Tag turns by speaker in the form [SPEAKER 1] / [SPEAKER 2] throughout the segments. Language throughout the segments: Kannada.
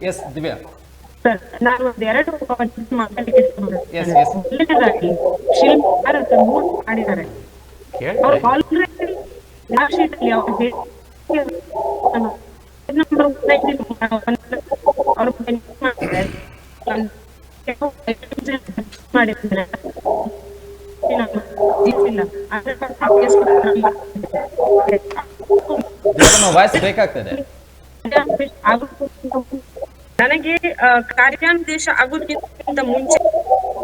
[SPEAKER 1] ಎಸ್ ದಿವ್ಯಾ.
[SPEAKER 2] ಸರ್, ನಾನು ಒಂದೆರಡು ಮಾತಾಡಲಿಕ್ಕೆ ಒಳ್ಳೆಯದಾಗಿ ಶಿಲ್ಪಾರ ಮೂಡ್ ಮಾಡಿದ್ದಾರೆ. ಅವ್ರು ಆಲ್ರೆಡಿ ಯಾವ ಶೀಟ್ ಅಲ್ಲಿ ಮಾಡಿದ್ದಾರೆ.
[SPEAKER 1] ವಾಯ್ಸ್ ಬ್ರೇಕ್ ಆಗ್ತದೆ.
[SPEAKER 2] ನನಗೆ ಕಾರ್ಯಾದೇಶ ಆಗೋದಕ್ಕಿಂತ ಮುಂಚೆ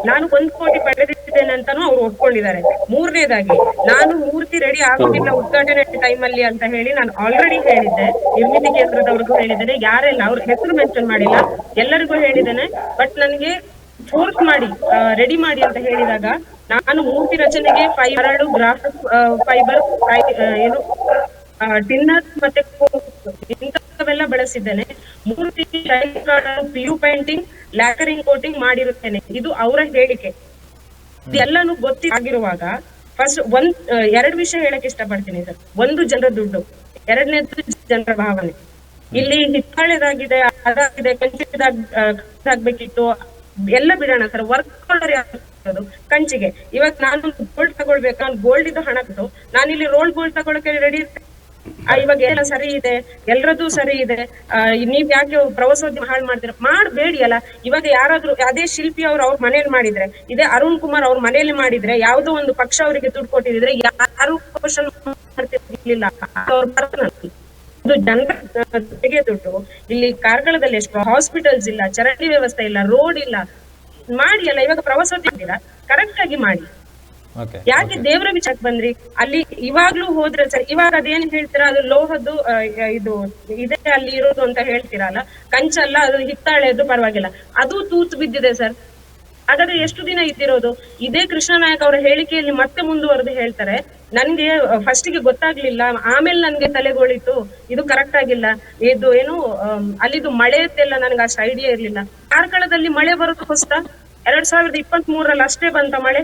[SPEAKER 2] ನಾನು 1 ಕೋಟಿ ಪಡೆದಿದ್ದೇನೆ ಅಂತಾನು ಅವ್ರು ಒಪ್ಕೊಂಡಿದ್ದಾರೆ. ಮೂರನೇದಾಗಿ ನಾನು ಮೂರ್ತಿ ರೆಡಿ ಆಗೋದಿಲ್ಲ ಉದ್ಘಾಟನೆ ಟೈಮ್ ಅಲ್ಲಿ ಅಂತ ಹೇಳಿ ನಾನು ಆಲ್ರೆಡಿ ಹೇಳಿದ್ದೆ. ನಿರ್ಮಿತಿ ಕೇಂದ್ರದವ್ರಿಗೂ ಹೇಳಿದ್ದೇನೆ, ಯಾರೆಲ್ಲ ಅವ್ರ ಹೆಸರು ಮೆನ್ಷನ್ ಮಾಡಿಲ್ಲ, ಎಲ್ಲರಿಗೂ ಹೇಳಿದ್ದೇನೆ. ಬಟ್ ನನಗೆ ಫೋರ್ಸ್ ಮಾಡಿ ರೆಡಿ ಮಾಡಿ ಅಂತ ಹೇಳಿದಾಗ ನಾನು ಮೂರ್ತಿ ರಚನೆಗೆ ಫೈಬರ್ ಗ್ರಾಫಿಕ್ ಫೈಬರ್ ಏನು ಟಿನ್ನರ್ ಮತ್ತೆ ಇಂಥವೆಲ್ಲ ಬಳಸಿದ್ದೇನೆ. ಮೂರ್ತಿ PU ಪೇಂಟಿಂಗ್, ಲ್ಯಾಕರಿಂಗ್ ಕೋಟಿಂಗ್ ಮಾಡಿರುತ್ತೇನೆ. ಇದು ಅವರ ಹೇಳಿಕೆ. ಇದೆಲ್ಲಾನು ಗೊತ್ತಿರುವಾಗ ಫಸ್ಟ್ ಎರಡು ವಿಷಯ ಹೇಳಕ್ ಇಷ್ಟಪಡ್ತೀನಿ ಸರ್. ಒಂದು, ಜನರ ದುಡ್ಡು. ಎರಡನೇದು ಜನರ ಭಾವನೆ. ಇಲ್ಲಿ ಹಿತ್ತಾಳೆದಾಗಿದೆ, ಅದಾಗಿದೆ, ಕಂಚಿದಾಗಬೇಕಿತ್ತು, ಎಲ್ಲ ಬಿಡೋಣ ಸರ್. ವರ್ಕ್ ಯಾರು ಕಂಚಿಗೆ ಇವಾಗ ನಾನು ಗೋಲ್ಡ್ ತಗೊಳ್ಬೇಕು, ನಾನು ಗೋಲ್ಡ್ ಇದು ಹಣ ಕೊಟ್ಟು ನಾನು ಇಲ್ಲಿ ರೋಲ್ ಗೋಲ್ಡ್ ತಗೊಳಕ್ಕೆ ರೆಡಿ. ಇವಾಗ ಎಲ್ಲ ಸರಿ ಇದೆ, ಎಲ್ರದ್ದು ಸರಿ ಇದೆ, ನೀವ್ ಯಾಕೆ ಪ್ರವಾಸೋದ್ಯಮ ಹಾಳು ಮಾಡ್ತೀರ? ಮಾಡಬೇಡಿ ಅಲ್ಲ. ಇವಾಗ ಯಾರಾದ್ರೂ ಅದೇ ಶಿಲ್ಪಿ ಅವ್ರ ಮನೇಲಿ ಮಾಡಿದ್ರೆ, ಇದೇ ಅರುಣ್ ಕುಮಾರ್ ಅವ್ರ ಮನೇಲಿ ಮಾಡಿದ್ರೆ, ಯಾವ್ದೋ ಒಂದು ಪಕ್ಷ ಅವರಿಗೆ ದುಡ್ಡು ಕೊಟ್ಟಿದ್ರೆ ಯಾರು ಕ್ವಶನ್ ಮಾಡ್ತಿರ್ಲಿಲ್ಲ. ಇದು ಜನರ ತೆಗೆ ದುಡ್ಡು. ಇಲ್ಲಿ ಕಾರ್ಕಳದಲ್ಲಿ ಎಷ್ಟು ಹಾಸ್ಪಿಟಲ್ಸ್ ಇಲ್ಲ, ಚರಂಡಿ ವ್ಯವಸ್ಥೆ ಇಲ್ಲ, ರೋಡ್ ಇಲ್ಲ. ಮಾಡಿ ಅಲ್ಲ. ಇವಾಗ ಪ್ರವಾಸೋದ್ಯಮ ಕರೆಕ್ಟ್ ಆಗಿ ಮಾಡಿ. ಯಾಕೆ ದೇವರ ವಿಚಾರಕ್ಕೆ ಬಂದ್ರಿ? ಅಲ್ಲಿ ಇವಾಗ್ಲೂ ಹೋದ್ರೆ ಸರ್, ಇವಾಗ ಅದೇನ್ ಹೇಳ್ತೀರಾ, ಅದು ಲೋಹದ್ದು ಇದು ಇದೆ ಅಲ್ಲಿ ಇರೋದು ಅಂತ ಹೇಳ್ತೀರಲ್ಲ, ಕಂಚಲ್ಲ, ಅದು ಹಿತ್ತಾಳೆದು ಪರವಾಗಿಲ್ಲ, ಅದು ತೂತು ಬಿದ್ದಿದೆ ಸರ್. ಹಾಗಾದ್ರೆ ಎಷ್ಟು ದಿನ ಇದ್ದಿರೋದು? ಇದೇ ಕೃಷ್ಣ ನಾಯಕ್ ಅವರ ಹೇಳಿಕೆಯಲ್ಲಿ ಮತ್ತೆ ಮುಂದುವರೆದು ಹೇಳ್ತಾರೆ, ನನ್ಗೆ ಫಸ್ಟಿಗೆ ಗೊತ್ತಾಗ್ಲಿಲ್ಲ, ಆಮೇಲೆ ನನ್ಗೆ ತಲೆಗೋಳಿತು, ಇದು ಕರೆಕ್ಟ್ ಆಗಿಲ್ಲ, ಇದು ಏನು ಅಲ್ಲಿದು ಮಳೆಯದ್ದೆಲ್ಲ ನನ್ಗೆ ಅಷ್ಟು ಐಡಿಯಾ ಇರ್ಲಿಲ್ಲ. ಕಾರ್ಕಳದಲ್ಲಿ ಮಳೆ ಬರೋದು ಹೊಸ್ತ? 2023 ಅಷ್ಟೇ ಬಂತ ಮಳೆ.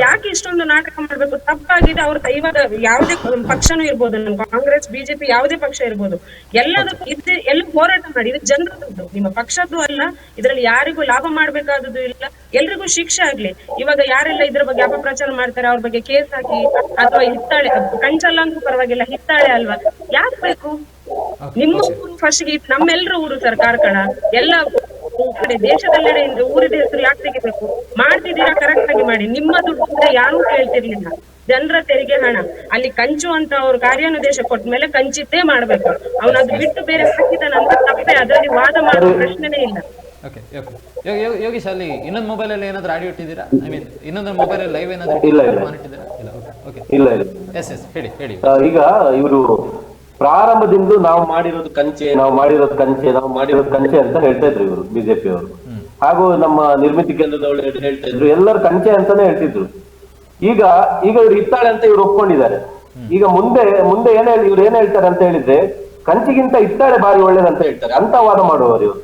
[SPEAKER 2] ಯಾಕೆ ಇಷ್ಟೊಂದು ನಾಟಕ ಮಾಡ್ಬೇಕು? ತಪ್ಪಾಗಿದೆ. ಅವ್ರ ಇವಾಗ ಯಾವುದೇ ಪಕ್ಷನೂ ಇರ್ಬೋದು, ನಮ್ ಕಾಂಗ್ರೆಸ್, ಬಿಜೆಪಿ, ಯಾವುದೇ ಪಕ್ಷ ಇರ್ಬೋದು, ಎಲ್ಲದಕ್ಕೂ ಎಲ್ಲ ಹೋರಾಟ ಮಾಡಿ. ಇದು ಜನರದ್ದು, ನಿಮ್ಮ ಪಕ್ಷದ್ದು ಅಲ್ಲ. ಇದ್ರಲ್ಲಿ ಯಾರಿಗೂ ಲಾಭ ಮಾಡ್ಬೇಕಾದದ್ದು ಇಲ್ಲ, ಎಲ್ರಿಗೂ ಶಿಕ್ಷೆ ಆಗ್ಲಿ. ಇವಾಗ ಯಾರೆಲ್ಲ ಇದ್ರ ಬಗ್ಗೆ ಅಪಪ್ರಚಾರ ಮಾಡ್ತಾರೆ ಅವ್ರ ಬಗ್ಗೆ ಕೇಸ್ ಹಾಕಿ, ಅಥವಾ ಹಿತ್ತಾಳೆ ಕಂಚಲ್ಲ ಅಂತೂ ಪರವಾಗಿಲ್ಲ, ಹಿತ್ತಾಳೆ ಅಲ್ವಾ, ಯಾಕೆ ಬೇಕು? ನಿಮ್ಮ ಊರು ಫಸ್ಟ್ಗೆ, ನಮ್ಮೆಲ್ಲರ ಊರು ಸರ್ ಕಾರ್ಕಳ. ಎಲ್ಲ ಕಡೆ ದೇಶದಲ್ಲೆಡೆ ಊರಿದ ಹೆಸರು ಯಾಕೆ ತೆಗಿಬೇಕು? ಮಾಡ್ತಿದ್ದೀರಾ, ಕರೆಕ್ಟ್ ಆಗಿ ಮಾಡಿ. ನಿಮ್ಮ ದುಡ್ಡು ಯಾರು ಕೇಳ್ತಿರ್ಲಿಲ್ಲ, ಜನರ ತೆರಿಗೆ ಹಣ. ಅಲ್ಲಿ ಕಂಚು ಅಂತ ಅವ್ರು ಕಾರ್ಯಾನುದೇಶ ಕೊಟ್ಟ ಮೇಲೆ ಕಂಚಿದ್ದೇ ಮಾಡ್ಬೇಕು. ಅವನದು ಬಿಟ್ಟು ಬೇರೆ ಹಾಕಿದಾನಂತ ತಪ್ಪೆ, ಅದರಲ್ಲಿ ವಾದ ಮಾಡುವ ಪ್ರಶ್ನೆನೇ ಇಲ್ಲ.
[SPEAKER 1] ಯೋಗೀಶ್, ಅಲ್ಲಿ ಇನ್ನೊಂದು ಮೊಬೈಲ್ ಅಲ್ಲಿ ಏನಾದ್ರು ಆಡಿಯೋ ಇಟ್ಟಿದ್ದೀರಾ? ಐ ಮೀನ್ ಇನ್ನೊಂದು ಮೊಬೈಲ್ ಅಲ್ಲಿ ಲೈವ್ ಏನಾದ್ರು
[SPEAKER 3] ಇಲ್ಲ.
[SPEAKER 1] ಎಸ್ ಎಸ್ ಹೇಳಿ.
[SPEAKER 3] ಈಗ ಇವರು ಪ್ರಾರಂಭದಿಂದ ನಾವು ಮಾಡಿರೋದು ಕಂಚೆ ಅಂತ ಹೇಳ್ತಾ ಇದ್ರು ಇವರು, ಬಿಜೆಪಿ ಅವರು. ಹಾಗೂ ನಮ್ಮ ನಿರ್ಮಿತಿ ಕೇಂದ್ರದವರು ಹೇಳ್ತಾ ಇದ್ರು, ಎಲ್ಲರೂ ಕಂಚೆ ಅಂತಾನೆ ಹೇಳ್ತಿದ್ರು. ಈಗ ಇವ್ರು ಹಿತ್ತಾಳೆ ಅಂತ ಇವ್ರು ಒಪ್ಕೊಂಡಿದ್ದಾರೆ. ಈಗ ಮುಂದೆ ಇವ್ರು ಏನ್ ಹೇಳ್ತಾರೆ ಅಂತ ಹೇಳಿದ್ರೆ, ಕಂಚಿಗಿಂತ ಹಿತ್ತಾಳೆ ಬಾರಿ ಒಳ್ಳೇದಂತ ಹೇಳ್ತಾರೆ. ಅಂತ ವಾದ ಮಾಡುವವರು ಇವರು.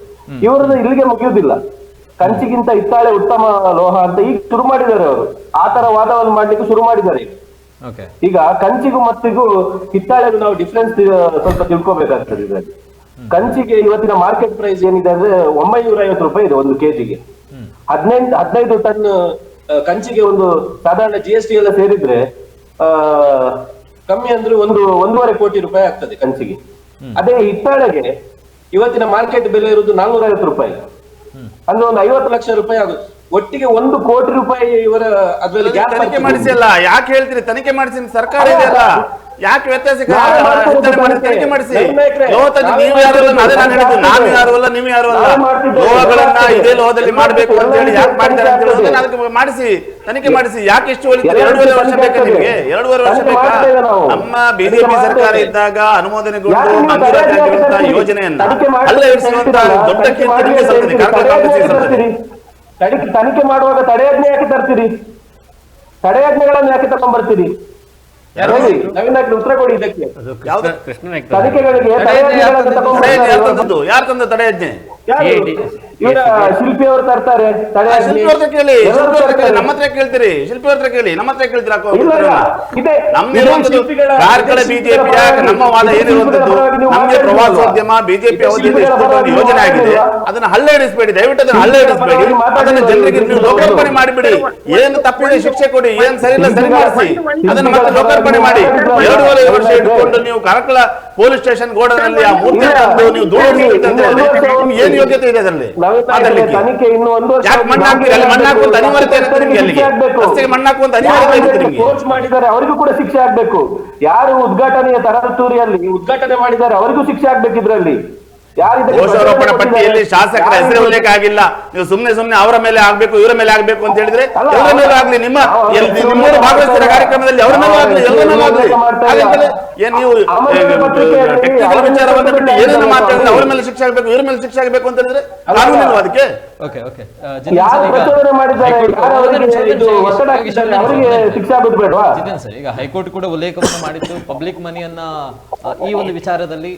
[SPEAKER 3] ಇವ್ರದ್ದು ಇಲ್ಲಿಗೆ ಮುಗಿಯುವುದಿಲ್ಲ. ಕಂಚಿಗಿಂತ ಹಿತ್ತಾಳೆ ಉತ್ತಮ ಲೋಹ ಅಂತ ಈಗ ಶುರು ಮಾಡಿದ್ದಾರೆ ಅವರು. ಆ ತರ ವಾದವನ್ನು ಮಾಡ್ಲಿಕ್ಕೆ ಶುರು ಮಾಡಿದ್ದಾರೆ ಈಗ. ಈಗ ಕಂಚಿಗೂ ಮತ್ತಿಗೂ ಹಿತ್ತಾಳೆಗೂ ನಾವು ಡಿಫ್ರೆನ್ಸ್ ಸ್ವಲ್ಪ ತಿಳ್ಕೊಬೇಕಾಗ್ತದೆ. ಇದರಲ್ಲಿ ಕಂಚಿಗೆ ಇವತ್ತಿನ ಮಾರ್ಕೆಟ್ ಪ್ರೈಸ್ ಏನಿದೆ ಅಂದ್ರೆ 950 ರೂಪಾಯಿ ಇದೆ ಒಂದು ಕೆಜಿಗೆ. 15 ಟನ್ ಕಂಚಿಗೆ ಒಂದು ಸಾಧಾರಣ GST ಎಲ್ಲ ಸೇರಿದ್ರೆ ಕಮ್ಮಿ ಅಂದ್ರೆ 1.5 ಕೋಟಿ ರೂಪಾಯಿ ಆಗ್ತದೆ ಕಂಚಿಗೆ. ಅದೇ ಹಿತ್ತಾಳೆಗೆ ಇವತ್ತಿನ ಮಾರ್ಕೆಟ್ ಬೆಲೆ ಇರುವುದು 450 ರೂಪಾಯಿ, ಅಂದ್ರೆ ಒಂದು 50 ಲಕ್ಷ ರೂಪಾಯಿ ಆಗುತ್ತೆ. ಒಟ್ಟಿಗೆ 1 ಕೋಟಿ ರೂಪಾಯಿ ಇವರ ಅದ್ರಲ್ಲಿ
[SPEAKER 4] ತನಿಖೆ ಮಾಡಿಸಿ ಅಲ್ಲ. ಯಾಕೆ ಹೇಳ್ತೀರಿ? ತನಿಖೆ ಮಾಡಿಸಿ, ಸರ್ಕಾರ ಇದೆ ಅಲ್ಲ, ಯಾಕೆ ವ್ಯತ್ಯಾಸ? ತನಿಖೆ ಮಾಡಿಸಿ. ನೀವು ಯಾರು ಅಲ್ಲ, ನಾನು ಯಾರು ಅಲ್ಲ, ನೀವು ಯಾರು ಅಲ್ಲ. ಲೋಹಗಳನ್ನ ಇದೇ ಲೋಹದಲ್ಲಿ ಮಾಡ್ಬೇಕು ಅಂತ ಹೇಳಿ ಯಾಕೆ ಮಾಡಿದ್ದಾರೆ ಅಂತ ಹೇಳೋದನ್ನ ಅದಕ್ಕೆ ಮಾಡಿಸಿ, ತನಿಖೆ ಮಾಡಿಸಿ. ಯಾಕೆ ಇಷ್ಟು ಹೋಲಿತಾರೆ? 2.5 ವರ್ಷ ಬೇಕಾ ನಿಮಗೆ? 2.5 ವರ್ಷ ಬೇಕಾ? ನಮ್ಮ ಬಿಜೆಪಿ ಸರ್ಕಾರ ಇದ್ದಾಗ ಅನುಮೋದನೆಗೊಂಡು ಮಂಜೂರಾತಿಯಾಗಿರುವಂತಹ ಯೋಜನೆಯನ್ನ ಅಲ್ಲವಡಿಸುವಂತಹ ದೊಡ್ಡ ಕೀರ್ತಿ ನಿಮಗೆ ಸಲ್ತದೆ, ಕಾರ್ಕಳ ಕಾಂಗ್ರೆಸ್ಗೆ ಸಲ್ತದೆ.
[SPEAKER 3] ತನಿಖೆ ಮಾಡುವಾಗ ತಡೆಯಾಜ್ಞೆ ಯಾಕೆ ತರ್ತೀರಿ? ತಡೆಯಾಜ್ಞೆಗಳನ್ನು ಯಾಕೆ ತಗೊಂಡ್ಬರ್ತೀರಿ? ನವೀನ್ ಉತ್ತರ ಕೊಡಿ ಇದಕ್ಕೆ.
[SPEAKER 4] ತನಿಖೆಗಳಿಗೆ ಯಾರು ತಂದ ತಡೆಯಾಜ್ಞೆ?
[SPEAKER 3] ಇವರ ಶಿಲ್ಪಿ ಅವರು ತರ್ತಾರೆ,
[SPEAKER 4] ಶಿಲ್ಪಿ ಅವ್ರ ಹತ್ರ ಕೇಳಿ, ನಮ್ಮ ಹತ್ರ ಕೇಳ್ತೀರಿ, ಶಿಲ್ಪಿ ಅವ್ರ ಹತ್ರ ಕೇಳಿ, ನಮ್ಮ ಹತ್ರ ಕೇಳ್ತೀರಾ? ನಮ್ದಿರುವಂತದ್ದು ಕಾರ್ಕಳ ಬಿಜೆಪಿಯ ನಮ್ಮ ವಾದ ಏನಿರುವಂತದ್ದು, ನಮ್ಗೆ ಪ್ರವಾಸೋದ್ಯಮ ಬಿಜೆಪಿ ಅವಧಿಯಲ್ಲಿ ಎಷ್ಟು ಯೋಜನೆ ಆಗಿದೆ ಅದನ್ನ ಹಲ್ಲೆಡಿಸಬೇಡಿ, ದಯವಿಟ್ಟು ಅದನ್ನ ಹಲ್ಲೆಡಿಸಬೇಡಿ, ಅದನ್ನ ಜನರಿಗೆ ನೀವು ಲೋಕಾರ್ಪಣೆ ಮಾಡಿಬಿಡಿ. ಏನು ತಪ್ಪಿದೆ ಶಿಕ್ಷೆ ಕೊಡಿ, ಏನ್ ಸರಿ ಇಲ್ಲ ಸರಿ ಮಾಡಿಸಿ, ಅದನ್ನ ಮತ್ತೆ ಲೋಕಾರ್ಪಣೆ ಮಾಡಿ. 2.5 ವರ್ಷ ಇಟ್ಕೊಂಡು ನೀವು ಕಾರ್ಕಳ ಪೊಲೀಸ್ ಸ್ಟೇಷನ್ ಗೋಡನಲ್ಲಿ ಆ ಮೂರ್ತಿ ತಂದು ನೀವು ದೂರ ಏನ್ ಯೋಗ್ಯತೆ ಇದೆ ಅದರಲ್ಲಿ? ಮಣ್ಣಾಕುವಂತ ಅನಿವಾರ್ಯತೆ ಇರುತ್ತೆ ನಿಮ್ಗೆ, ಅಲ್ಲಿಗೆ ರಸ್ತೆಗೆ ಮಣ್ಣಾಕುವಂತ ಅನಿವಾರ್ಯತೆ ಇರುತ್ತೆ ನಿಮ್ಗೆ.
[SPEAKER 3] ಕೋರ್ಟ್ ಮಾಡಿದ್ದಾರೆ ಅವರಿಗೂ ಕೂಡ ಶಿಕ್ಷೆ ಆಗ್ಬೇಕು. ಯಾರು ಉದ್ಘಾಟನೆಯ ತರಾತುರಿಯಲ್ಲಿ ಉದ್ಘಾಟನೆ ಮಾಡಿದ್ದಾರೆ ಅವರಿಗೂ ಶಿಕ್ಷೆ ಆಗ್ಬೇಕು. ಇದ್ರಲ್ಲಿ
[SPEAKER 4] ದೋಷಾರೋಪಣಾ ಪಟ್ಟಿಯಲ್ಲಿ ಶಾಸಕರ ಹೆಸರು ಉಲ್ಲೇಖ ಆಗಿಲ್ಲ, ನೀವು ಸುಮ್ನೆ ಅವರ ಮೇಲೆ ಆಗ್ಬೇಕು ಇವರ ಮೇಲೆ ಆಗ್ಬೇಕು ಅಂತ ಹೇಳಿದ್ರೆ ಎಲ್ಲರ ಮೇಲೂ ಆಗ್ಲಿ, ನಿಮ್ಮವರು ಭಾಗವಹಿಸಿದ ಕಾರ್ಯಕ್ರಮದಲ್ಲಿ ಅವರ ಮೇಲೂ ಆಗ್ಲಿ, ಎಲ್ಲರ ಮೇಲೂ ಆಗ್ಲಿ. ಏನ್ ನೀವು ಟೆಕ್ನಿಕಲ್ ವಿಚಾರವನ್ನು ಬಿಟ್ಟು ಏನೇನು ಮಾತಾಡಿದ್ರೆ ಅವ್ರ ಮೇಲೆ ಶಿಕ್ಷೆ ಆಗ್ಬೇಕು ಇವ್ರ ಮೇಲೆ ಶಿಕ್ಷೆ ಆಗ್ಬೇಕು ಅಂತ ಹೇಳಿದ್ರೆ ಕಾನೂನಿಲ್ವಾ ಅದಕ್ಕೆ?
[SPEAKER 1] ಜಿತೇನ್ ಸರ್, ಈಗ ಹೈಕೋರ್ಟ್ ಕೂಡ ಉಲ್ಲೇಖವನ್ನು ಮಾಡಿದ್ದು ಪಬ್ಲಿಕ್ ಮನಿಯನ್ನ ಈ ಒಂದು ವಿಚಾರದಲ್ಲಿ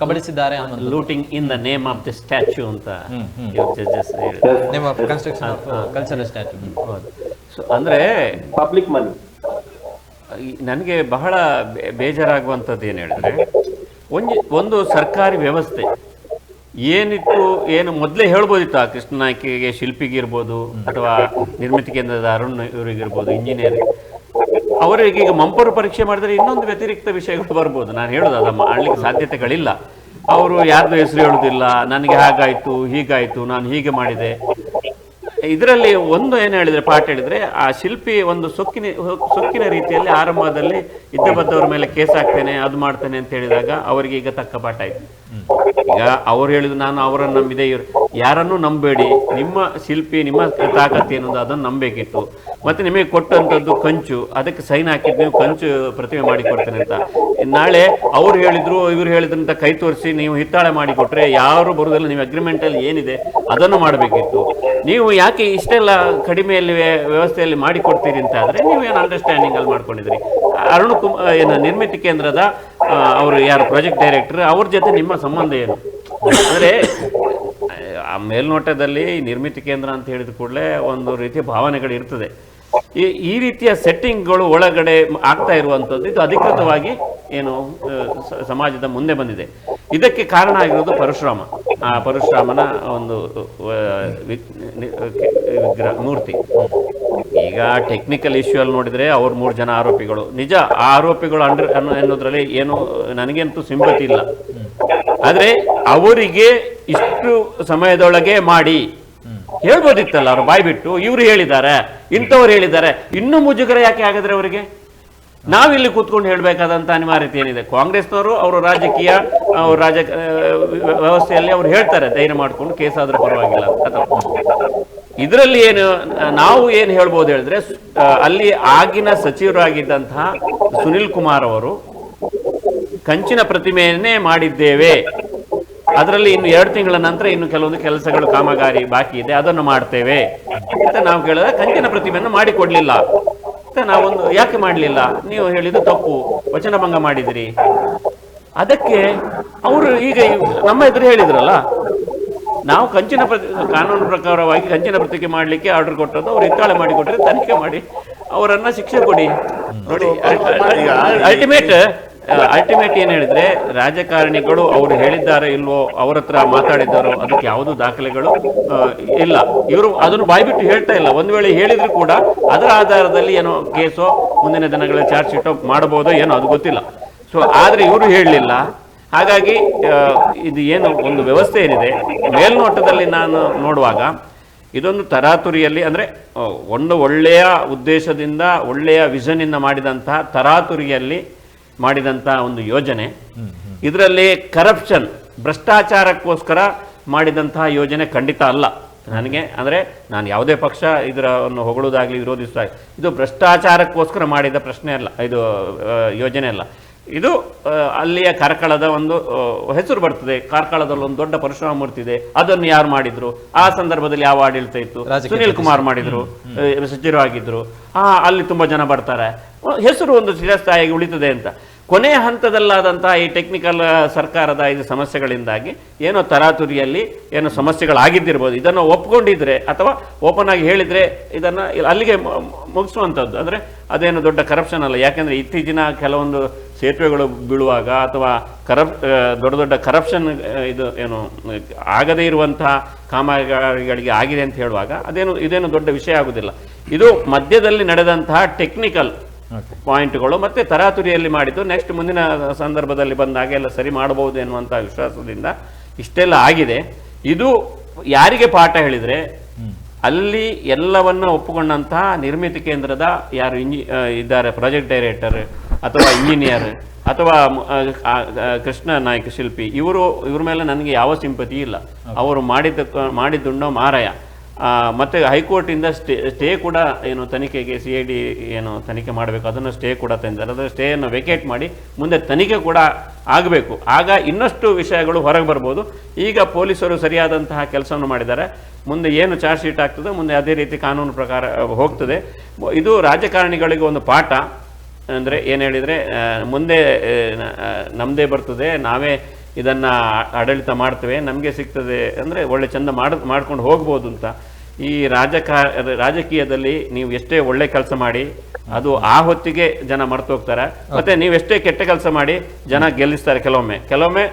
[SPEAKER 1] ಕಬಳಿಸಿದ್ದಾರೆ ಅನ್ನೋದು.
[SPEAKER 5] Looting in the name of the statue ಅಂತ,
[SPEAKER 1] name of construction of cultural statue.
[SPEAKER 5] So ಅಂದ್ರೆ
[SPEAKER 3] ಪಬ್ಲಿಕ್ ಮನಿ.
[SPEAKER 5] ನನಗೆ ಬಹಳ ಬೇಜಾರಾಗುವಂಥದ್ದು ಏನು ಹೇಳಿದ್ರೆ, ಒಂದು ಸರ್ಕಾರಿ ವ್ಯವಸ್ಥೆ ಏನಿತ್ತು, ಏನು ಮೊದಲೇ ಹೇಳ್ಬೋದಿತ್ತು, ಆ ಕೃಷ್ಣ ನಾಯ್ಕಿಗೆ ಶಿಲ್ಪಿಗೆ ಇರ್ಬೋದು ಅಥವಾ ನಿರ್ಮಿತಿ ಕೇಂದ್ರದ ಅರುಣ್ ಇವರಿಗಿರ್ಬೋದು, ಇಂಜಿನಿಯರ್ ಅವರಿಗೆ ಈಗ ಮಂಪರು ಪರೀಕ್ಷೆ ಮಾಡಿದ್ರೆ ಇನ್ನೊಂದು ವ್ಯತಿರಿಕ್ತ ವಿಷಯಗಳು ಬರ್ಬೋದು. ನಾನು ಹೇಳೋದು ಅದು ಮಾಡಲಿಕ್ಕೆ ಸಾಧ್ಯತೆಗಳಿಲ್ಲ. ಅವರು ಯಾರ್ದು ಹೆಸರು ಹೇಳೋದಿಲ್ಲ, ನನಗೆ ಹಾಗಾಯಿತು ಹೀಗಾಯಿತು ನಾನು ಹೀಗೆ ಮಾಡಿದೆ. ಇದರಲ್ಲಿ ಒಂದು ಏನು ಹೇಳಿದರೆ ಪಾಠ ಹೇಳಿದರೆ, ಆ ಶಿಲ್ಪಿ ಒಂದು ಸೊಕ್ಕಿನ ರೀತಿಯಲ್ಲಿ ಆರಂಭದಲ್ಲಿ ಇದ್ದಬದ್ದವ್ರ ಮೇಲೆ ಕೇಸ್ ಹಾಕ್ತೇನೆ ಅದು ಮಾಡ್ತೇನೆ ಅಂತ ಹೇಳಿದಾಗ ಅವರಿಗೆ ಈಗ ತಕ್ಕ ಪಾಠ ಆಯಿತು. ಈಗ ಅವ್ರು ಹೇಳಿದ್ರು ನಾನು ಅವರನ್ನು ನಂಬಿದೆ, ಯಾರನ್ನೂ ನಂಬೇಡಿ, ನಿಮ್ಮ ಶಿಲ್ಪಿ ನಿಮ್ಮ ತಾಕತ್ತು ಏನದು ಅದನ್ನು ನಂಬೇಕಿತ್ತು. ಮತ್ತು ನಿಮಗೆ ಕೊಟ್ಟಂಥದ್ದು ಕಂಚು, ಅದಕ್ಕೆ ಸೈನ್ ಹಾಕಿದ್ದು ನೀವು ಕಂಚು ಪ್ರತಿಮೆ ಮಾಡಿಕೊಡ್ತೇನೆ ಅಂತ. ನಾಳೆ ಅವ್ರು ಹೇಳಿದ್ರು ಇವ್ರು ಹೇಳಿದ್ರು ಅಂತ ಕೈ ತೋರಿಸಿ ನೀವು ಹಿತ್ತಾಳೆ ಮಾಡಿಕೊಟ್ರೆ ಯಾರು ಬರೋದಿಲ್ಲ. ನೀವು ಅಗ್ರಿಮೆಂಟಲ್ಲಿ ಏನಿದೆ ಅದನ್ನು ಮಾಡಬೇಕಿತ್ತು. ನೀವು ಯಾಕೆ ಇಷ್ಟೆಲ್ಲ ಕಡಿಮೆಯಲ್ಲಿ ವ್ಯವಸ್ಥೆಯಲ್ಲಿ ಮಾಡಿಕೊಡ್ತೀರಿ ಅಂತ ಆದರೆ ನೀವೇನು ಅಂಡರ್ಸ್ಟ್ಯಾಂಡಿಂಗಲ್ಲಿ ಮಾಡ್ಕೊಂಡಿದ್ರಿ. ಅರುಣ್ ಏನು ನಿರ್ಮಿತಿ ಕೇಂದ್ರದ ಅವರು ಯಾರು ಪ್ರಾಜೆಕ್ಟ್ ಡೈರೆಕ್ಟರ್, ಅವ್ರ ಜೊತೆ ನಿಮ್ಮ ಸಂಬಂಧ ಏನು? ಅಂದರೆ ಆ ಮೇಲ್ನೋಟದಲ್ಲಿ ನಿರ್ಮಿತಿ ಕೇಂದ್ರ ಅಂತ ಹೇಳಿದ ಕೂಡಲೇ ಒಂದು ರೀತಿಯ ಭಾವನೆಗಳು ಇರ್ತದೆ. ಈ ರೀತಿಯ ಸೆಟ್ಟಿಂಗ್ಗಳು ಒಳಗಡೆ ಆಗ್ತಾ ಇರುವಂಥದ್ದು ಇದು ಅಧಿಕೃತವಾಗಿ ಏನು ಸಮಾಜದ ಮುಂದೆ ಬಂದಿದೆ. ಇದಕ್ಕೆ ಕಾರಣ ಆಗಿರೋದು ಪರಶುರಾಮ, ಆ ಪರಶುರಾಮನ ಒಂದು ಮೂರ್ತಿ. ಈಗ ಟೆಕ್ನಿಕಲ್ ಇಶ್ಯೂ ಅಲ್ಲಿ ನೋಡಿದರೆ ಅವ್ರು 3 ಜನ ಆರೋಪಿಗಳು, ನಿಜ ಆ ಆರೋಪಿಗಳು ಅನ್ನೋದ್ರಲ್ಲಿ ಏನು ನನಗಂತೂ ಸಿಂಪತಿ ಇಲ್ಲ. ಆದರೆ ಅವರಿಗೆ ಇಷ್ಟು ಸಮಯದೊಳಗೆ ಮಾಡಿ ಹೇಳ್ಬೋದಿತ್ತಲ್ಲ, ಅವ್ರು ಬಾಯ್ ಬಿಟ್ಟು ಇವ್ರು ಹೇಳಿದ್ದಾರೆ ಇಂಥವ್ರು ಹೇಳಿದ್ದಾರೆ, ಇನ್ನೂ ಮುಜುಗರ ಯಾಕೆ ಆಗಿದ್ರೆ ಅವರಿಗೆ? ನಾವಿಲ್ಲಿ ಕೂತ್ಕೊಂಡು ಹೇಳ್ಬೇಕಾದಂತ ಅನಿವಾರ್ಯತೆ ಏನಿದೆ? ಕಾಂಗ್ರೆಸ್ನವರು ಅವರು ರಾಜಕೀಯ ವ್ಯವಸ್ಥೆಯಲ್ಲಿ ಅವ್ರು ಹೇಳ್ತಾರೆ ಧೈರ್ಯ ಮಾಡ್ಕೊಂಡು ಕೇಸ್ ಆದ್ರೂ ಪರವಾಗಿಲ್ಲ ಅಥವಾ ಇದರಲ್ಲಿ ಏನು ನಾವು ಏನು ಹೇಳ್ಬೋದು ಹೇಳಿದ್ರೆ, ಅಲ್ಲಿ ಆಗಿನ ಸಚಿವರಾಗಿದ್ದಂತಹ ಸುನಿಲ್ ಕುಮಾರ್ ಅವರು ಕಂಚಿನ ಪ್ರತಿಮೆಯನ್ನೇ ಮಾಡಿದ್ದೇವೆ, ಅದರಲ್ಲಿ ಇನ್ನು 2 ತಿಂಗಳ ನಂತರ ಇನ್ನು ಕೆಲವೊಂದು ಕೆಲಸಗಳು ಕಾಮಗಾರಿ ಬಾಕಿ ಇದೆ ಅದನ್ನು ಮಾಡ್ತೇವೆ ಅಂತ ನಾವು ಕೇಳಿದ್ರೆ, ಕಂಚಿನ ಪ್ರತಿಮೆಯನ್ನು ಮಾಡಿಕೊಡ್ಲಿಲ್ಲ ಅಂತ ನಾವೊಂದು ಯಾಕೆ ಮಾಡಲಿಲ್ಲ? ನೀವು ಹೇಳಿದ್ದು ತಪ್ಪು, ವಚನಭಂಗ ಮಾಡಿದಿರಿ. ಅದಕ್ಕೆ ಅವರು ಈಗ ನಮ್ಮ ಎದುರು ಹೇಳಿದ್ರಲ್ಲ, ನಾವು ಕಾನೂನು ಪ್ರಕಾರವಾಗಿ ಕಂಚಿನ ಪ್ರತಿಕೆ ಮಾಡಲಿಕ್ಕೆ ಆರ್ಡರ್ ಕೊಟ್ಟದ್ದು, ಅವ್ರು ಹಿತ್ತಾಳೆ ಮಾಡಿಕೊಟ್ರೆ ತನಿಖೆ ಮಾಡಿ ಅವರನ್ನ ಶಿಕ್ಷೆ ಕೊಡಿ. ನೋಡಿ, ಅಲ್ಟಿಮೇಟ್ ಏನು ಹೇಳಿದ್ರೆ, ರಾಜಕಾರಣಿಗಳು ಅವರು ಹೇಳಿದ್ದಾರೆ ಇಲ್ವೋ, ಅವ್ರ ಹತ್ರ ಮಾತಾಡಿದ್ದಾರೋ ಅದಕ್ಕೆ ಯಾವುದೂ ದಾಖಲೆಗಳು ಇಲ್ಲ. ಇವರು ಅದನ್ನು ಬಾಯ್ಬಿಟ್ಟು ಹೇಳ್ತಾ ಇಲ್ಲ. ಒಂದು ವೇಳೆ ಹೇಳಿದ್ರು ಕೂಡ ಅದರ ಆಧಾರದಲ್ಲಿ ಏನೋ ಕೇಸೋ ಮುಂದಿನ ದಿನಗಳ ಚಾರ್ಜ್ ಶೀಟೋ ಮಾಡಬಹುದೋ ಏನೋ ಅದು ಗೊತ್ತಿಲ್ಲ. ಸೊ ಆದರೆ ಇವರು ಹೇಳಲಿಲ್ಲ. ಹಾಗಾಗಿ ಇದು ಏನು ಒಂದು ವ್ಯವಸ್ಥೆ ಏನಿದೆ ಮೇಲ್ನೋಟದಲ್ಲಿ ನಾನು ನೋಡುವಾಗ ಇದೊಂದು ತರಾತುರಿಯಲ್ಲಿ, ಅಂದರೆ ಒಂದು ಒಳ್ಳೆಯ ಉದ್ದೇಶದಿಂದ ಒಳ್ಳೆಯ ವಿಷನ್ನಿಂದ ಮಾಡಿದಂತಹ ತರಾತುರಿಯಲ್ಲಿ ಮಾಡಿದಂಥ ಒಂದು ಯೋಜನೆ. ಇದರಲ್ಲಿ ಕರಪ್ಷನ್, ಭ್ರಷ್ಟಾಚಾರಕ್ಕೋಸ್ಕರ ಮಾಡಿದಂತಹ ಯೋಜನೆ ಖಂಡಿತ ಅಲ್ಲ ನನಗೆ. ಅಂದರೆ ನಾನು ಯಾವುದೇ ಪಕ್ಷ ಇದನ್ನು ಹೊಗಳುವುದಾಗಲಿ ವಿರೋಧಿಸುತ್ತಾಗಲಿ, ಇದು ಭ್ರಷ್ಟಾಚಾರಕ್ಕೋಸ್ಕರ ಮಾಡಿದ ಪ್ರಶ್ನೆ ಅಲ್ಲ, ಇದು ಯೋಜನೆ ಅಲ್ಲ. ಇದು ಅಲ್ಲಿಯ ಕಾರ್ಕಳದ ಒಂದು ಹೆಸರು ಬರ್ತದೆ. ಕಾರ್ಕಳದಲ್ಲಿ ಒಂದು ದೊಡ್ಡ ಪರಶುರಾಮ ಮೂರ್ತಿ ಇದೆ, ಅದನ್ನು ಯಾರು ಮಾಡಿದ್ರು? ಆ ಸಂದರ್ಭದಲ್ಲಿ ಯಾವ ಆಡಳಿತ ಇತ್ತು? ಸುನೀಲ್ ಕುಮಾರ್ ಮಾಡಿದ್ರು, ಸಚಿವರಾಗಿದ್ರು. ಅಲ್ಲಿ ತುಂಬಾ ಜನ ಬರ್ತಾರೆ, ಹೆಸರು ಒಂದು ಚಿರಸ್ಥಾಯಿಯಾಗಿ ಉಳಿತದೆ ಅಂತ. ಕೊನೆಯ ಹಂತದಲ್ಲಾದಂತಹ ಈ ಟೆಕ್ನಿಕಲ್ ಸರ್ಕಾರದ ಇದು ಸಮಸ್ಯೆಗಳಿಂದಾಗಿ ಏನೋ ತರಾತುರಿಯಲ್ಲಿ ಏನೋ ಸಮಸ್ಯೆಗಳಾಗಿದ್ದಿರ್ಬೋದು. ಇದನ್ನು ಒಪ್ಕೊಂಡಿದ್ರೆ ಅಥವಾ ಓಪನ್ ಆಗಿ ಹೇಳಿದರೆ ಇದನ್ನು ಅಲ್ಲಿಗೆ ಮುಗಿಸುವಂಥದ್ದು. ಅಂದರೆ ಅದೇನು ದೊಡ್ಡ ಕರಪ್ಷನ್ ಅಲ್ಲ. ಯಾಕೆಂದರೆ ಇತ್ತೀಚಿನ ಕೆಲವೊಂದು ಸೇತುವೆಗಳು ಬೀಳುವಾಗ ಅಥವಾ ದೊಡ್ಡ ದೊಡ್ಡ ಕರಪ್ಷನ್ ಇದು ಏನು ಆಗದೇ ಇರುವಂತಹ ಕಾಮಗಾರಿಗಳಿಗೆ ಆಗಿದೆ ಅಂತ ಹೇಳುವಾಗ ಇದೇನು ದೊಡ್ಡ ವಿಷಯ ಆಗುವುದಿಲ್ಲ. ಇದು ಮಧ್ಯದಲ್ಲಿ ನಡೆದಂತಹ ಟೆಕ್ನಿಕಲ್ ಪಾಯಿಂಟ್ಗಳು ಮತ್ತೆ ತರಾತುರಿಯಲ್ಲಿ ಮಾಡಿದ್ದು. ನೆಕ್ಸ್ಟ್ ಮುಂದಿನ ಸಂದರ್ಭದಲ್ಲಿ ಬಂದಾಗ ಎಲ್ಲ ಸರಿ ಮಾಡಬಹುದು ಎನ್ನುವಂಥ ವಿಶ್ವಾಸದಿಂದ ಇಷ್ಟೆಲ್ಲ ಆಗಿದೆ. ಇದು ಯಾರಿಗೆ ಪಾಠ ಹೇಳಿದರೆ, ಅಲ್ಲಿ ಎಲ್ಲವನ್ನ ಒಪ್ಪುಕೊಂಡಂತಹ ನಿರ್ಮಿತಿ ಕೇಂದ್ರದ ಯಾರು ಇದ್ದಾರೆ, ಪ್ರಾಜೆಕ್ಟ್ ಡೈರೆಕ್ಟರ್ ಅಥವಾ ಇಂಜಿನಿಯರ್ ಅಥವಾ ಕೃಷ್ಣ ನಾಯ್ಕ ಶಿಲ್ಪಿ, ಇವ್ರ ಮೇಲೆ ನನಗೆ ಯಾವ ಸಿಂಪತಿ ಇಲ್ಲ. ಅವರು ಮಾಡಿದ್ದುಂಡೋ ಮಾರಾಯ. ಮತ್ತು ಹೈಕೋರ್ಟಿಂದ ಸ್ಟೇ ಕೂಡ ಏನು ತನಿಖೆಗೆ CID ಏನು ತನಿಖೆ ಮಾಡಬೇಕು ಅದನ್ನು ಸ್ಟೇ ಕೂಡ ತಂದಿದ್ದಾರೆ. ಅದರ ಸ್ಟೇಯನ್ನು ವೆಕೇಟ್ ಮಾಡಿ ಮುಂದೆ ತನಿಖೆ ಕೂಡ ಆಗಬೇಕು. ಆಗ ಇನ್ನಷ್ಟು ವಿಷಯಗಳು ಹೊರಗೆ ಬರ್ಬೋದು. ಈಗ ಪೊಲೀಸರು ಸರಿಯಾದಂತಹ ಕೆಲಸವನ್ನು ಮಾಡಿದ್ದಾರೆ. ಮುಂದೆ ಏನು ಚಾರ್ಜ್ ಶೀಟ್ ಆಗ್ತದೆ ಮುಂದೆ ಅದೇ ರೀತಿ ಕಾನೂನು ಪ್ರಕಾರ ಹೋಗ್ತದೆ. ಇದು ರಾಜಕಾರಣಿಗಳಿಗೆ ಒಂದು ಪಾಠ. ಅಂದರೆ ಏನು ಹೇಳಿದರೆ, ಮುಂದೆ ನಮ್ಮದೇ ಬರ್ತದೆ, ನಾವೇ ಇದನ್ನು ಆಡಳಿತ ಮಾಡ್ತೇವೆ, ನಮಗೆ ಸಿಗ್ತದೆ, ಅಂದರೆ ಒಳ್ಳೆ ಚಂದ ಮಾಡ್ಕೊಂಡು ಹೋಗ್ಬೋದು ಅಂತ. ಈ ರಾಜಕೀಯದಲ್ಲಿ ನೀವು ಎಷ್ಟೇ ಒಳ್ಳೆ ಕೆಲಸ ಮಾಡಿ ಅದು ಆ ಹೊತ್ತಿಗೆ ಜನ ಮರ್ತು ಹೋಗ್ತಾರೆ. ಮತ್ತೆ ನೀವು ಎಷ್ಟೇ ಕೆಟ್ಟ ಕೆಲಸ ಮಾಡಿ ಜನ ಗೆಲ್ಲಿಸ್ತಾರೆ. ಕೆಲವೊಮ್ಮೆ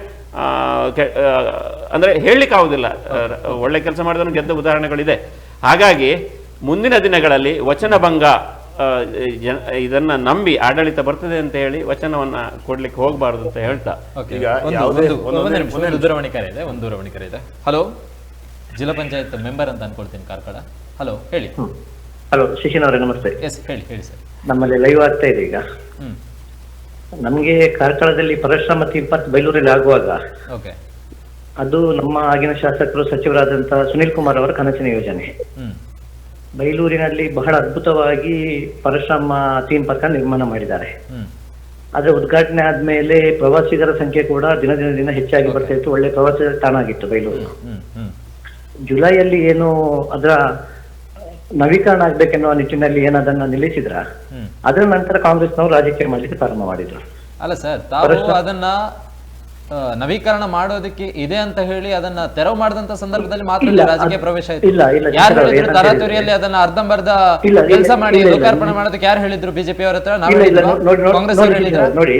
[SPEAKER 5] ಅಂದರೆ ಹೇಳಲಿಕ್ಕೆ ಆಗುದಿಲ್ಲ. ಒಳ್ಳೆ ಕೆಲಸ ಮಾಡಿದವನು ಗೆದ್ದ ಉದಾಹರಣೆಗಳಿದೆ. ಹಾಗಾಗಿ ಮುಂದಿನ ದಿನಗಳಲ್ಲಿ ವಚನಭಂಗ ಇದನ್ನ ನಂಬಿ ಆಡಳಿತ ಬರ್ತದೆ ಅಂತ ಹೇಳಿ ವಚನವನ್ನ ಕೊಡ್ಲಿಕ್ಕೆ ಹೋಗಬಾರದು ಅಂತ ಹೇಳ್ತಾ
[SPEAKER 4] ಈಗ
[SPEAKER 1] ಒಂದು ದೂರವಾಣಿ ಕರೆ ಇದೆ. ಹಲೋ, ಜಿಲ್ಲಾ ಪಂಚಾಯತ್ ಮೆಂಬರ್ ಅಂತ ಅನ್ಕೊಳ್ತೀನಿ ಕಾರ್ಕಳ. ಹಲೋ, ಹೇಳಿ.
[SPEAKER 6] ಹಲೋ, ಶಿಶಿನ್ ಅವರೇ ನಮಸ್ತೆ.
[SPEAKER 1] ಎಸ್, ಹೇಳಿ ಸರ್.
[SPEAKER 6] ನಮ್ಮಲ್ಲಿ ಲೈವ್ ಆಗ್ತಾ ಇದೆ ಈಗ. ನಮ್ಗೆ ಕಾರ್ಕಳದಲ್ಲಿ ಪರಶುರಾಮ ಥೀಮ್ ಪಾರ್ಕ್ ಬೈಲೂರಲ್ಲಿ ಆಗುವಾಗ ಅದು ನಮ್ಮ ಆಗಿನ ಶಾಸಕರು ಸಚಿವರಾದಂತಹ ಸುನೀಲ್ ಕುಮಾರ್ ಅವರ ಕನಸಿನ ಯೋಜನೆ. ಬೈಲೂರಿನಲ್ಲಿ ಬಹಳ ಅದ್ಭುತವಾಗಿ ಪರಶುರಾಮ ಥೀಮ್ ಪಾರ್ಕ್ ನಿರ್ಮಾಣ ಮಾಡಿದ್ದಾರೆ. ಆದ್ರೆ ಉದ್ಘಾಟನೆ ಆದ್ಮೇಲೆ ಪ್ರವಾಸಿಗರ ಸಂಖ್ಯೆ ಕೂಡ ದಿನ ಹೆಚ್ಚಾಗಿ ಬರ್ತಾ ಇತ್ತು. ಒಳ್ಳೆ ಪ್ರವಾಸಿ ತಾಣ ಆಗಿತ್ತು ಬೈಲೂರು. ಜುಲೈಯಲ್ಲಿ ಏನು ಅದರ ನವೀಕರಣ ಆಗ್ಬೇಕೆನ್ನುವ ನಿಟ್ಟಿನಲ್ಲಿ ಏನದನ್ನ ನಿಲ್ಲಿಸಿದ್ರ, ಅದರ ನಂತರ ಕಾಂಗ್ರೆಸ್ನವರು ರಾಜಕೀಯ ಮಾಡ್ಲಿಕ್ಕೆ ಪ್ರಾರಂಭ ಮಾಡಿದ್ರು.
[SPEAKER 1] ಅಲ್ಲ ಸರ್, ತಾವು ಅದನ್ನ ನವೀಕರಣ ಮಾಡೋದಕ್ಕೆ ಇದೆ ಅಂತ ಹೇಳಿ ಅದನ್ನ ತೆರವು ಮಾಡಿದಂತ ಸಂದರ್ಭದಲ್ಲಿ ಮಾತ್ರ ರಾಜಕೀಯ ಪ್ರವೇಶ ಆಯ್ತು. ಯಾರು ಹೇಳಿದ್ರು ತರಾತುರಿಯಲ್ಲಿ ಅದನ್ನ ಅರ್ಧಂಬರ್ಧ ಕೆಲಸ ಮಾಡಿ ಲೋಕಾರ್ಪಣೆ ಮಾಡೋದಕ್ಕೆ? ಯಾರು ಹೇಳಿದ್ರು? ಬಿಜೆಪಿ ಅವರ ಹತ್ರ? ಕಾಂಗ್ರೆಸ್ ಅವರು ಹೇಳಿದ್ರು?
[SPEAKER 6] ನೋಡಿ,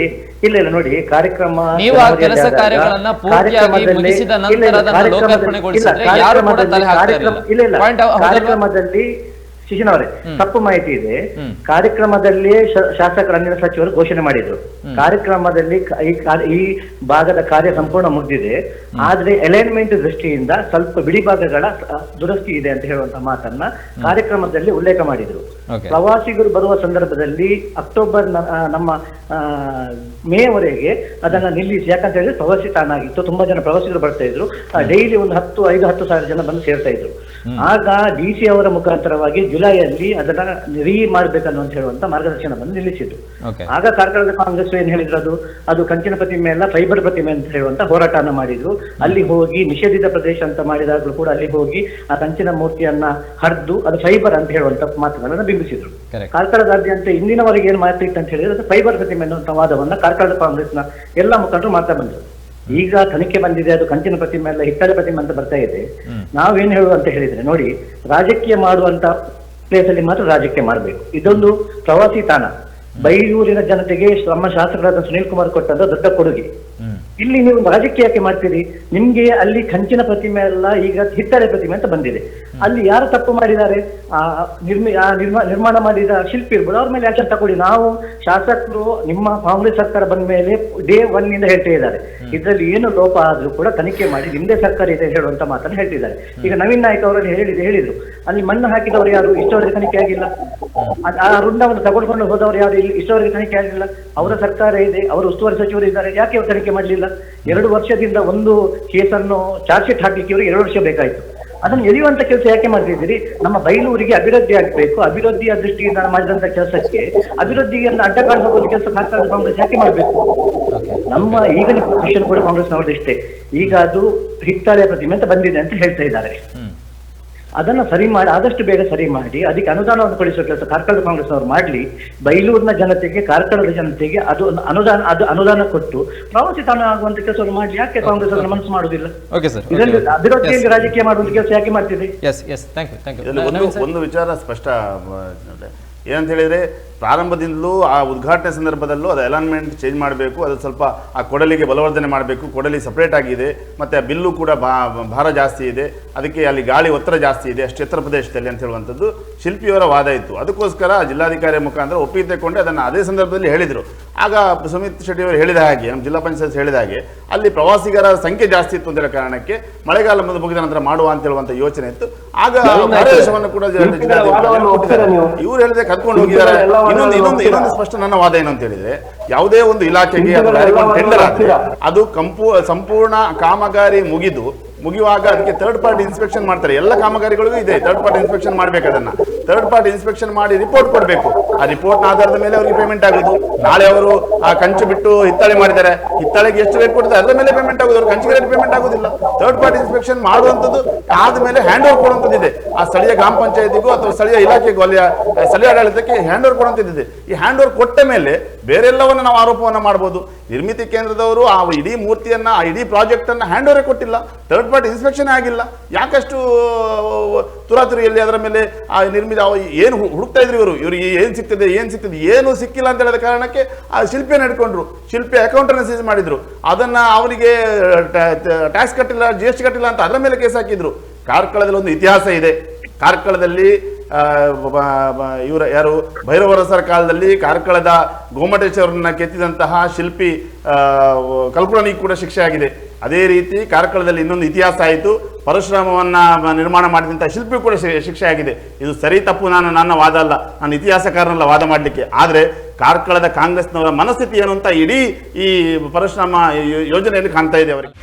[SPEAKER 6] ನೋಡಿ, ಕಾರ್ಯಕ್ರಮ
[SPEAKER 1] ನೀವು ಆ ಕೆಲಸ ಕಾರ್ಯಗಳನ್ನ ಪೂರ್ತಿಯಾಗಿ ಮುಗಿಸಿದ ನಂತರ ಅದನ್ನ ಲೋಕಾರ್ಪಣೆಗೊಳಿಸಿದ್ರೆ ಯಾರು ಕೂಡ ತಲೆ ಹಾಕ್ತಾ ಇರಲಿಲ್ಲ.
[SPEAKER 6] ಕಾರ್ಯಕ್ರಮದಲ್ಲಿ ಶಿಶಿನ್ ಅವರೇ, ತಪ್ಪು ಮಾಹಿತಿ ಇದೆ. ಕಾರ್ಯಕ್ರಮದಲ್ಲಿ ಶಾಸಕರ ಅಂದಿನ ಸಚಿವರು ಘೋಷಣೆ ಮಾಡಿದ್ರು, ಕಾರ್ಯಕ್ರಮದಲ್ಲಿ ಈ ಭಾಗದ ಕಾರ್ಯ ಸಂಪೂರ್ಣ ಮುಗಿದಿದೆ, ಆದ್ರೆ ಅಲೈನ್ಮೆಂಟ್ ದೃಷ್ಟಿಯಿಂದ ಸ್ವಲ್ಪ ಬಿಡಿ ಭಾಗಗಳ ದುರಸ್ತಿ ಇದೆ ಅಂತ ಹೇಳುವಂತ ಮಾತನ್ನ ಕಾರ್ಯಕ್ರಮದಲ್ಲಿ ಉಲ್ಲೇಖ ಮಾಡಿದ್ರು. ಪ್ರವಾಸಿಗರು ಬರುವ ಸಂದರ್ಭದಲ್ಲಿ ಅಕ್ಟೋಬರ್ ನಮ್ಮ ಮೇವರೆಗೆ ಅದನ್ನ ನಿಲ್ಲಿಸಿ, ಯಾಕಂತ ಹೇಳಿದ್ರೆ ಪ್ರವಾಸಿ ತಾಣ ಆಗಿತ್ತು. ತುಂಬಾ ಜನ ಪ್ರವಾಸಿಗರು ಬರ್ತಾ ಇದ್ರು. ಡೈಲಿ ಒಂದು 5,000 ಜನ ಬಂದು ಸೇರ್ತಾ ಇದ್ರು. ಆಗ DC ಅವರ ಮುಖಾಂತರವಾಗಿ ಜುಲೈಯಲ್ಲಿ ಅದನ್ನ ಮಾಡ್ಬೇಕನ್ನುವಂತ ಹೇಳುವಂತ ಮಾರ್ಗದರ್ಶನವನ್ನು ನಿಲ್ಲಿಸಿದ್ರು. ಆಗ ಕಾರ್ಕಳದ ಕಾಂಗ್ರೆಸ್ ಏನ್ ಹೇಳಿದ್ರು, ಅದು ಕಂಚಿನ ಪ್ರತಿಮೆ ಅಲ್ಲ, ಫೈಬರ್ ಪ್ರತಿಮೆ ಅಂತ ಹೇಳುವಂತ ಹೋರಾಟನ ಮಾಡಿದ್ರು. ಅಲ್ಲಿ ಹೋಗಿ ನಿಷೇಧಿತ ಪ್ರದೇಶ ಅಂತ ಮಾಡಿದಾಗಲೂ ಕೂಡ ಅಲ್ಲಿ ಹೋಗಿ ಆ ಕಂಚಿನ ಮೂರ್ತಿಯನ್ನ ಹರಿದು ಅದು ಫೈಬರ್ ಅಂತ ಹೇಳುವಂತ ಮಾತುಗಳನ್ನ ಬಿಂಬಿಸಿದ್ರು. ಕಾರ್ಕಳದಾದ್ಯಂತ ಇಂದಿನವರೆಗೆ ಏನ್ ಮಾತಿತ್ತು ಅಂತ ಹೇಳಿದ್ರೆ ಅದು ಫೈಬರ್ ಪ್ರತಿಮೆ ಅನ್ನುವಂತ ವಾದವನ್ನ ಕಾರ್ಕಳದ ಕಾಂಗ್ರೆಸ್ನ ಎಲ್ಲ ಮುಖಂಡರು ಮಾಡ್ತಾ ಬಂದ್ರು. ಈಗ ತನಿಖೆ ಬಂದಿದೆ, ಅದು ಕಂಚಿನ ಪ್ರತಿಮೆ ಅಲ್ಲ ಹಿತ್ತಲ ಪ್ರತಿಮೆ ಅಂತ ಬರ್ತಾ ಇದೆ. ನಾವೇನ್ ಹೇಳುವ ಅಂತ ಹೇಳಿದ್ರೆ, ನೋಡಿ, ರಾಜಕೀಯ ಮಾಡುವಂತ ಪ್ಲೇಸ್ ಅಲ್ಲಿ ಮಾತ್ರ ರಾಜಕೀಯ ಮಾಡಬೇಕು. ಇದೊಂದು ಪ್ರವಾಸಿ ತಾಣ. ಬೈಲೂರಿನ ಜನತೆಗೆ ನಮ್ಮ ಶಾಸಕರಾದ ಸುನೀಲ್ ಕುಮಾರ್ ಕೊಟ್ಟಂತ ದೊಡ್ಡ ಕೊಡುಗೆ. ಇಲ್ಲಿ ನೀವು ರಾಜಕೀಯಕ್ಕೆ ಮಾಡ್ತೀರಿ. ನಿಮ್ಗೆ ಅಲ್ಲಿ ಕಂಚಿನ ಪ್ರತಿಮೆ ಅಲ್ಲ, ಈಗ ಹಿತ್ತಳೆ ಪ್ರತಿಮೆ ಅಂತ ಬಂದಿದೆ. ಅಲ್ಲಿ ಯಾರು ತಪ್ಪು ಮಾಡಿದ್ದಾರೆ, ನಿರ್ಮಾಣ ಮಾಡಿದ ಶಿಲ್ಪಿ ಇರ್ಬೋದು, ಅವ್ರ ಮೇಲೆ ಆಕ್ಷನ್ ತಗೊಳ್ಳಿ. ನಾವು ಶಾಸಕರು ನಿಮ್ಮ ಕಾಂಗ್ರೆಸ್ ಸರ್ಕಾರ ಬಂದ ಮೇಲೆ ಡೇ 1 ಇಂದ ಹೇಳ್ತಾ ಇದ್ದಾರೆ, ಇದರಲ್ಲಿ ಏನು ಲೋಪ ಆದ್ರೂ ಕೂಡ ತನಿಖೆ ಮಾಡಿ ನಿಮ್ದೇ ಸರ್ಕಾರ ಇದೆ ಹೇಳುವಂತ ಮಾತನ್ನು ಹೇಳ್ತಿದ್ದಾರೆ. ಈಗ ನವೀನ್ ನಾಯ್ಕ ಅವರಲ್ಲಿ ಹೇಳಿದ್ರು, ಅಲ್ಲಿ ಮಣ್ಣು ಹಾಕಿದವರು ಯಾರು ಇಷ್ಟವರೆಗೆ ತನಿಖೆ ಆಗಿಲ್ಲ. ಆ ರುಂಡವನ್ನು ತಗೊಂಡ್ಕೊಂಡು ಹೋದವರು ಯಾರು ಇಷ್ಟವರೆಗೆ ತನಿಖೆ ಆಗಿಲ್ಲ. ಅವರ ಸರ್ಕಾರ ಇದೆ, ಅವರು ಉಸ್ತುವಾರಿ ಸಚಿವರು ಇದ್ದಾರೆ, ಯಾಕೆ ಅವರು ತನಿಖೆ ಮಾಡಲಿಲ್ಲ? 2 ವರ್ಷದಿಂದ ಒಂದು ಕೇಸನ್ನು ಚಾರ್ಜ್ ಶೀಟ್ ಹಾಕ್ಲಿಕ್ಕೆ ಇವರು 2 ವರ್ಷ ಬೇಕಾಯ್ತು. ಅದನ್ನು ಎಳೆಯುವಂತ ಕೆಲಸ ಯಾಕೆ ಮಾಡ್ತಿದ್ದೀರಿ? ನಮ್ಮ ಬೈಲೂರಿಗೆ ಅಭಿವೃದ್ಧಿ ಆಗ್ಬೇಕು, ಅಭಿವೃದ್ಧಿಯ ದೃಷ್ಟಿಯಿಂದ ಮಾಡಿದಂತ ಕೆಲಸಕ್ಕೆ ಅಭಿವೃದ್ಧಿಯನ್ನು ಅಡ್ಡಗಾಲು ಹೋಗೋದು ಕೆಲಸ ಕಾಂಗ್ರೆಸ್ ಯಾಕೆ ಮಾಡ್ಬೇಕು? ನಮ್ಮ ಈಗಿನ ಪೊಸಿಷನ್ ಕೂಡ ಕಾಂಗ್ರೆಸ್ ನೋಡಿದ ಇಷ್ಟೇ. ಈಗ ಅದು ಹಿತ್ತಾಳೆ ಪ್ರತಿಮೆ ಅಂತ ಬಂದಿದೆ ಅಂತ ಹೇಳ್ತಾ ಇದ್ದಾರೆ. ಅದನ್ನ ಸರಿ ಮಾಡಿ ಆದಷ್ಟು ಬೇಗ ಸರಿ ಮಾಡಿ ಅದಕ್ಕೆ ಅನುದಾನವನ್ನು ಕೊಡಿಸುವ ಕೆಲಸ ಕಾರ್ಕಳದ ಕಾಂಗ್ರೆಸ್ ಅವರು ಮಾಡ್ಲಿ. ಬೈಲೂರಿನ ಜನತೆಗೆ, ಕಾರ್ಕಳದ ಜನತೆಗೆ ಅದು ಅನುದಾನ ಕೊಟ್ಟು ಪ್ರವಾಸಿ ತಾಣ ಆಗುವಂತ ಕೆಲಸವನ್ನು ಮಾಡ್ಲಿ. ಯಾಕೆ ಕಾಂಗ್ರೆಸ್ ಅದನ್ನು ಮನಸ್ಸು ಮಾಡುವುದಿಲ್ಲ? ಇದರಲ್ಲಿ ಅಭಿವೃದ್ಧಿಯಲ್ಲಿ ರಾಜಕೀಯ ಮಾಡುವಂತ ಕೆಲಸ ಯಾಕೆ ಮಾಡ್ತಿದೆ?
[SPEAKER 4] ಒಂದು ವಿಚಾರ ಸ್ಪಷ್ಟ ಏನಂತ ಹೇಳಿದ್ರೆ, ಪ್ರಾರಂಭದಿಂದಲೂ ಆ ಉದ್ಘಾಟನೆ ಸಂದರ್ಭದಲ್ಲೂ ಅದು ಅಲೈನ್ಮೆಂಟ್ ಚೇಂಜ್ ಮಾಡಬೇಕು, ಅದು ಸ್ವಲ್ಪ ಆ ಕೊಡಲಿಗೆ ಬಲವರ್ಧನೆ ಮಾಡಬೇಕು, ಕೊಡಲಿ ಸಪ್ರೇಟ್ ಆಗಿದೆ, ಮತ್ತು ಆ ಬಿಲ್ಲು ಕೂಡ ಭಾರ ಜಾಸ್ತಿ ಇದೆ, ಅದಕ್ಕೆ ಅಲ್ಲಿ ಗಾಳಿ ಒತ್ತಡ ಜಾಸ್ತಿ ಇದೆ ಅಷ್ಟು ಎತ್ತರ ಪ್ರದೇಶದಲ್ಲಿ ಅಂತ ಹೇಳುವಂಥದ್ದು ಶಿಲ್ಪಿಯವರ ವಾದ ಇತ್ತು. ಅದಕ್ಕೋಸ್ಕರ ಜಿಲ್ಲಾಧಿಕಾರಿ ಮುಖಾಂತರ ಒಪ್ಪಿಗೆ ತಗೊಂಡು ಅದನ್ನು ಅದೇ ಸಂದರ್ಭದಲ್ಲಿ ಹೇಳಿದರು. ಆಗ ಸುಮಿತ್ ಶೆಟ್ಟಿ ಅವರು ಹೇಳಿದ ಹಾಗೆ, ನಮ್ಮ ಜಿಲ್ಲಾ ಪಂಚಾಯತ್ ಹೇಳಿದ ಹಾಗೆ ಅಲ್ಲಿ ಪ್ರವಾಸಿಗರ ಸಂಖ್ಯೆ ಜಾಸ್ತಿ ಇತ್ತು ಅಂತ ಹೇಳೋ ಕಾರಣಕ್ಕೆ ಮಳೆಗಾಲ ಮುಗಿದ ನಂತರ ಮಾಡುವ ಅಂತ ಹೇಳುವಂಥ ಯೋಚನೆ ಇತ್ತು. ಆಗ ಕಾರ್ಯದರ್ಶವನ್ನು ಕೂಡ ಇವರು ಹೇಳಿದೆ ಕರ್ಕೊಂಡು ಹೋಗಿದ್ದಾರೆ. ಇನ್ನೊಂದು ಸ್ಪಷ್ಟ ನನ್ನ ವಾದ ಏನು ಅಂತ ಹೇಳಿದ್ರೆ, ಯಾವುದೇ ಒಂದು ಇಲಾಖೆಗೆ ಟೆಂಡರ್ ಆದರೆ ಅದು ಸಂಪೂರ್ಣ ಕಾಮಗಾರಿ ಮುಗಿಯುವಾಗ ಅದಕ್ಕೆ ಥರ್ಡ್ ಪಾರ್ಟಿ ಇನ್ಸ್ಪೆಕ್ಷನ್ ಮಾಡ್ತಾರೆ. ಎಲ್ಲ ಕಾಮಗಾರಿಗಳಿಗೂ ಇದೆ ಥರ್ಡ್ ಪಾರ್ಟಿ ಇನ್ಸ್ಪೆಕ್ಷನ್ ಮಾಡ್ಬೇಕು. ಅದನ್ನ ಥರ್ಡ್ ಪಾರ್ಟಿ ಇನ್ಸ್ಪೆಕ್ಷನ್ ಮಾಡಿ ರಿಪೋರ್ಟ್ ಕೊಡಬೇಕು. ಆ ರಿಪೋರ್ಟ್ ಆಧಾರದ ಮೇಲೆ ಅವರಿಗೆ ಪೇಮೆಂಟ್ ಆಗೋದು. ನಾಳೆ ಅವರು ಆ ಕಂಚು ಬಿಟ್ಟು ಹಿತ್ತಾಳೆ ಮಾಡಿದ್ದಾರೆ, ಹಿತ್ತಾಳೆಗೆ ಎಷ್ಟು ರೇಟ್ ಕೊಡ್ತಾರೆ ಅದರ ಮೇಲೆ ಪೇಮೆಂಟ್ ಆಗೋದು, ಅವ್ರು ಕಂಚಿಗೆ ರೇಟ್ ಪೇಮೆಂಟ್ ಆಗೋದಿಲ್ಲ. ಥರ್ಡ್ ಪಾರ್ಟಿ ಇನ್ಸ್ಪೆಕ್ಷನ್ ಮಾಡುವಂಥದ್ದು ಆದ್ಮೇಲೆ ಹ್ಯಾಂಡ್ ಓವರ್ ಕೊಡುವಂಥದ್ದಿದೆ. ಆ ಸ್ಥಳೀಯ ಗ್ರಾಮ ಪಂಚಾಯತಿಗೂ ಅಥವಾ ಸ್ಥಳೀಯ ಇಲಾಖೆಗೂ ಅಲ್ಲಿ ಸ್ಥಳೀಯ ಆಡಳಿತಕ್ಕೆ ಹ್ಯಾಂಡ್ ಓವರ್ ಕೊಡುವಂಥದ್ದಿದೆ. ಈ ಹ್ಯಾಂಡ್ ಓವರ್ ಕೊಟ್ಟ ಮೇಲೆ ಬೇರೆಲ್ಲವನ್ನ ನಾವು ಆರೋಪವನ್ನು ಮಾಡ್ಬೋದು. ನಿರ್ಮಿತಿ ಕೇಂದ್ರದವರು ಆ ಇಡೀ ಮೂರ್ತಿಯನ್ನ, ಆ ಇಡೀ ಪ್ರಾಜೆಕ್ಟ್ ಅನ್ನ ಹ್ಯಾಂಡ್ ಓವರ್ ಕೊಟ್ಟಿಲ್ಲ, ಥರ್ಡ್ ಪಾರ್ಟಿ ಇನ್ಸ್ಪೆಕ್ಷನ್ ಆಗಿಲ್ಲ. ಯಾಕಷ್ಟು ತುರಾತುರಿಯಲ್ಲಿ ಅದರ ಮೇಲೆ ಆ ನಿರ್ಮಿತ ಏನು ಹುಡುಕ್ತಾ ಇದ್ರು ಇವರು ಏನ್ ಸಿಗ್ತದೆ ಏನು ಸಿಕ್ಕಿಲ್ಲ ಅಂತ ಹೇಳಿದ ಕಾರಣಕ್ಕೆ ಆ ಶಿಲ್ಪಿಯನ್ನು ಹಿಡ್ಕೊಂಡ್ರು. ಶಿಲ್ಪಿ ಅಕೌಂಟ್ ಅನ್ನು ಸೀಸ್ ಮಾಡಿದ್ರು. ಅದನ್ನ ಅವರಿಗೆ ಟ್ಯಾಕ್ಸ್ ಕಟ್ಟಿಲ್ಲ, GST ಕಟ್ಟಿಲ್ಲ ಅಂತ ಅದರ ಮೇಲೆ ಕೇಸ್ ಹಾಕಿದ್ರು. ಕಾರ್ಕಳದಲ್ಲಿ ಒಂದು ಇತಿಹಾಸ ಇದೆ. ಕಾರ್ಕಳದಲ್ಲಿ ಇವರ ಯಾರು ಭೈರವರಸರ ಕಾಲದಲ್ಲಿ ಕಾರ್ಕಳದ ಗೋಮಟೇಶ್ವರನ್ನ ಕೆತ್ತಿದಂತಹ ಶಿಲ್ಪಿ ಕಲ್ಪುರನಿಗೆ ಕೂಡ ಶಿಕ್ಷೆ ಆಗಿದೆ. ಅದೇ ರೀತಿ ಕಾರ್ಕಳದಲ್ಲಿ ಇನ್ನೊಂದು ಇತಿಹಾಸ ಆಯಿತು. ಪರಶುರಾಮವನ್ನ ನಿರ್ಮಾಣ ಮಾಡಿದಂತಹ ಶಿಲ್ಪಿ ಕೂಡ ಶಿಕ್ಷೆ ಆಗಿದೆ. ಇದು ಸರಿ ತಪ್ಪು ನನ್ನ ವಾದ ಅಲ್ಲ, ನಾನು ಇತಿಹಾಸಕಾರನಲ್ಲ ವಾದ ಮಾಡಲಿಕ್ಕೆ. ಆದರೆ ಕಾರ್ಕಳದ ಕಾಂಗ್ರೆಸ್ನವರ ಮನಸ್ಥಿತಿ ಏನು ಅಂತ ಇಡೀ ಈ ಪರಶುರಾಮ ಯೋಜನೆಯಲ್ಲಿ ಕಾಣ್ತಾ ಇದೆ ಅವರಿಗೆ.